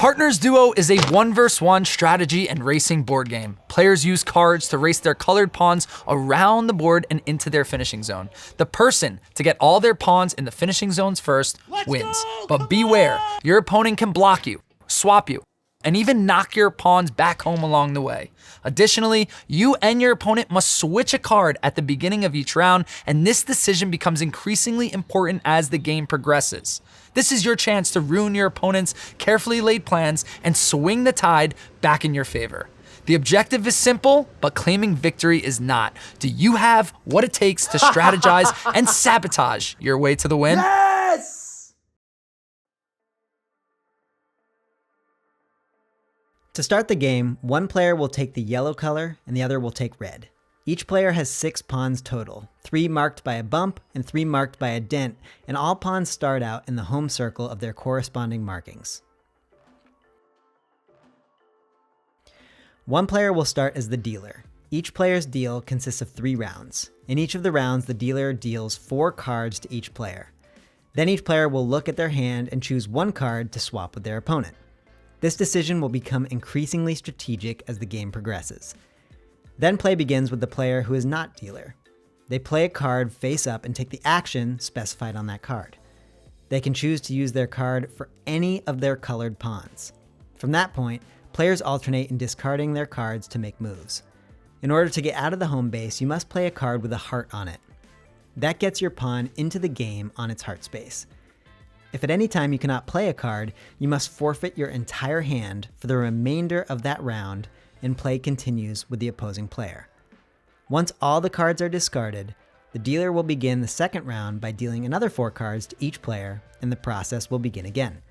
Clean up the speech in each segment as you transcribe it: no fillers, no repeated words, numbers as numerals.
Partners Duo is a 1v1 strategy and racing board game. Players use cards to race their colored pawns around the board and into their finishing zone. The person to get all their pawns in the finishing zones first wins. But beware, your opponent can block you, swap you, and even knock your pawns back home along the way. Additionally, you and your opponent must switch a card at the beginning of each round, and this decision becomes increasingly important as the game progresses. This is your chance to ruin your opponent's carefully laid plans and swing the tide back in your favor. The objective is simple, but claiming victory is not. Do you have what it takes to strategize and sabotage your way to the win? Yes! To start the game, one player will take the yellow color and the other will take red. Each player has 6 pawns total, 3 marked by a bump and 3 marked by a dent, and all pawns start out in the home circle of their corresponding markings. One player will start as the dealer. Each player's deal consists of 3 rounds. In each of the rounds, the dealer deals 4 cards to each player. Then each player will look at their hand and choose 1 card to swap with their opponent. This decision will become increasingly strategic as the game progresses. Then play begins with the player who is not dealer. They play a card face up and take the action specified on that card. They can choose to use their card for any of their colored pawns. From that point, players alternate in discarding their cards to make moves. In order to get out of the home base, you must play a card with a heart on it. That gets your pawn into the game on its heart space. If at any time you cannot play a card, you must forfeit your entire hand for the remainder of that round, and play continues with the opposing player. Once all the cards are discarded, the dealer will begin the second round by dealing another 4 cards to each player, and the process will begin again.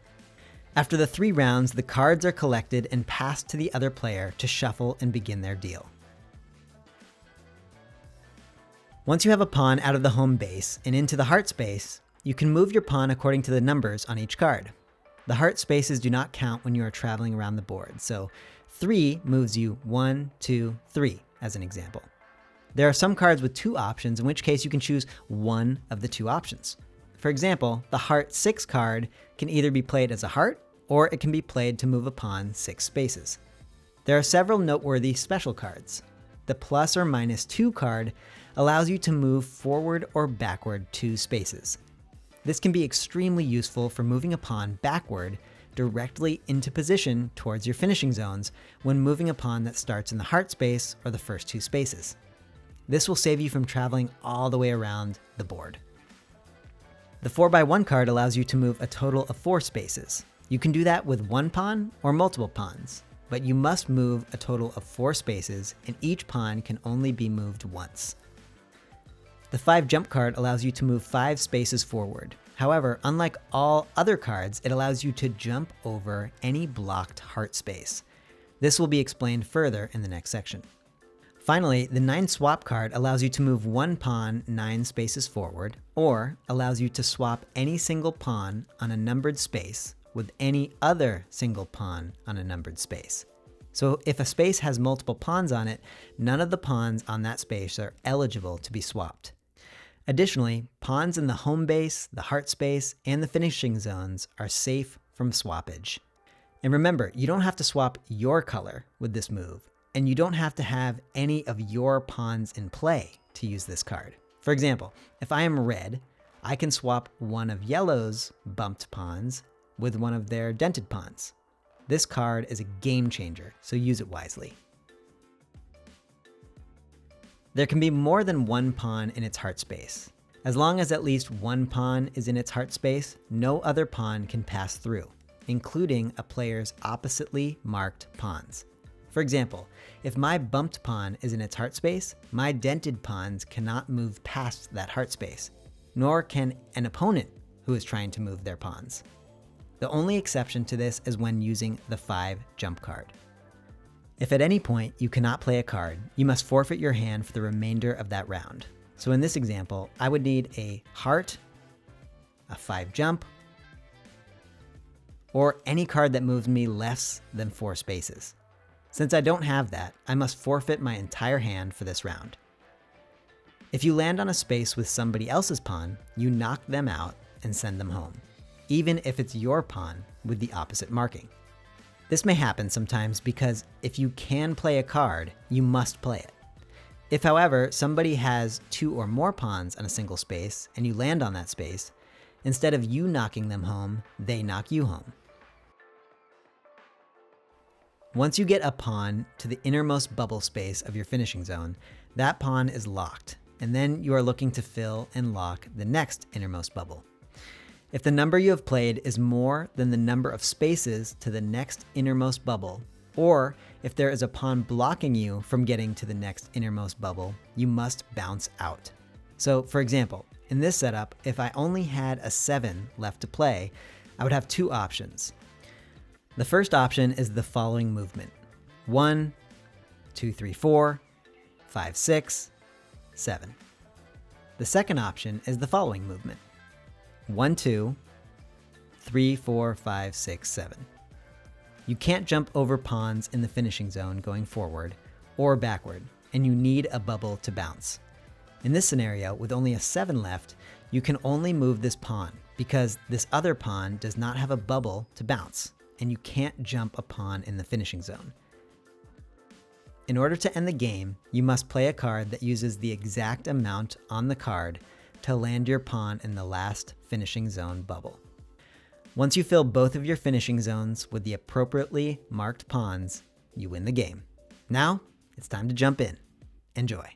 After the 3 rounds, the cards are collected and passed to the other player to shuffle and begin their deal. Once you have a pawn out of the home base and into the heart space, you can move your pawn according to the numbers on each card. The heart spaces do not count when you are traveling around the board, so 3 moves you 1, 2, 3 as an example. There are some cards with 2 options, in which case you can choose one of the 2 options. For example, the heart 6 card can either be played as a heart, or it can be played to move a pawn 6 spaces. There are several noteworthy special cards. The plus or minus 2 card allows you to move forward or backward 2 spaces. This can be extremely useful for moving a pawn backward directly into position towards your finishing zones when moving a pawn that starts in the heart space or the first 2 spaces. This will save you from traveling all the way around the board. The 4x1 card allows you to move a total of 4 spaces. You can do that with 1 pawn or multiple pawns, but you must move a total of 4 spaces, and each pawn can only be moved once. The 5 jump card allows you to move 5 spaces forward. However, unlike all other cards, it allows you to jump over any blocked heart space. This will be explained further in the next section. Finally, the 9 swap card allows you to move 1 pawn 9 spaces forward, or allows you to swap any single pawn on a numbered space with any other single pawn on a numbered space. So if a space has multiple pawns on it, none of the pawns on that space are eligible to be swapped. Additionally, pawns in the home base, the heart space, and the finishing zones are safe from swappage. And remember, you don't have to swap your color with this move, and you don't have to have any of your pawns in play to use this card. For example, if I am red, I can swap one of yellow's bumped pawns with one of their dented pawns. This card is a game changer, so use it wisely. There can be more than 1 pawn in its heart space. As long as at least 1 pawn is in its heart space, no other pawn can pass through, including a player's oppositely marked pawns. For example, if my bumped pawn is in its heart space, my dented pawns cannot move past that heart space, nor can an opponent who is trying to move their pawns. The only exception to this is when using the 5 jump card. If at any point you cannot play a card, you must forfeit your hand for the remainder of that round. So in this example, I would need a heart, a 5 jump, or any card that moves me less than 4 spaces. Since I don't have that, I must forfeit my entire hand for this round. If you land on a space with somebody else's pawn, you knock them out and send them home, even if it's your pawn with the opposite marking. This may happen sometimes because if you can play a card, you must play it. If, however, somebody has 2 or more pawns on a single space and you land on that space, instead of you knocking them home, they knock you home. Once you get a pawn to the innermost bubble space of your finishing zone, that pawn is locked, and then you are looking to fill and lock the next innermost bubble. If the number you have played is more than the number of spaces to the next innermost bubble, or if there is a pawn blocking you from getting to the next innermost bubble, you must bounce out. So, for example, in this setup, if I only had a 7 left to play, I would have 2 options. The first option is the following movement: 1, 2, 3, 4, 5, 6, 7. The second option is the following movement: 1, 2, 3, 4, 5, 6, 7. You can't jump over pawns in the finishing zone going forward or backward, and you need a bubble to bounce. In this scenario, with only a 7 left, you can only move this pawn because this other pawn does not have a bubble to bounce, and you can't jump a pawn in the finishing zone. In order to end the game, you must play a card that uses the exact amount on the card to land your pawn in the last finishing zone bubble. Once you fill both of your finishing zones with the appropriately marked pawns, you win the game. Now, it's time to jump in. Enjoy.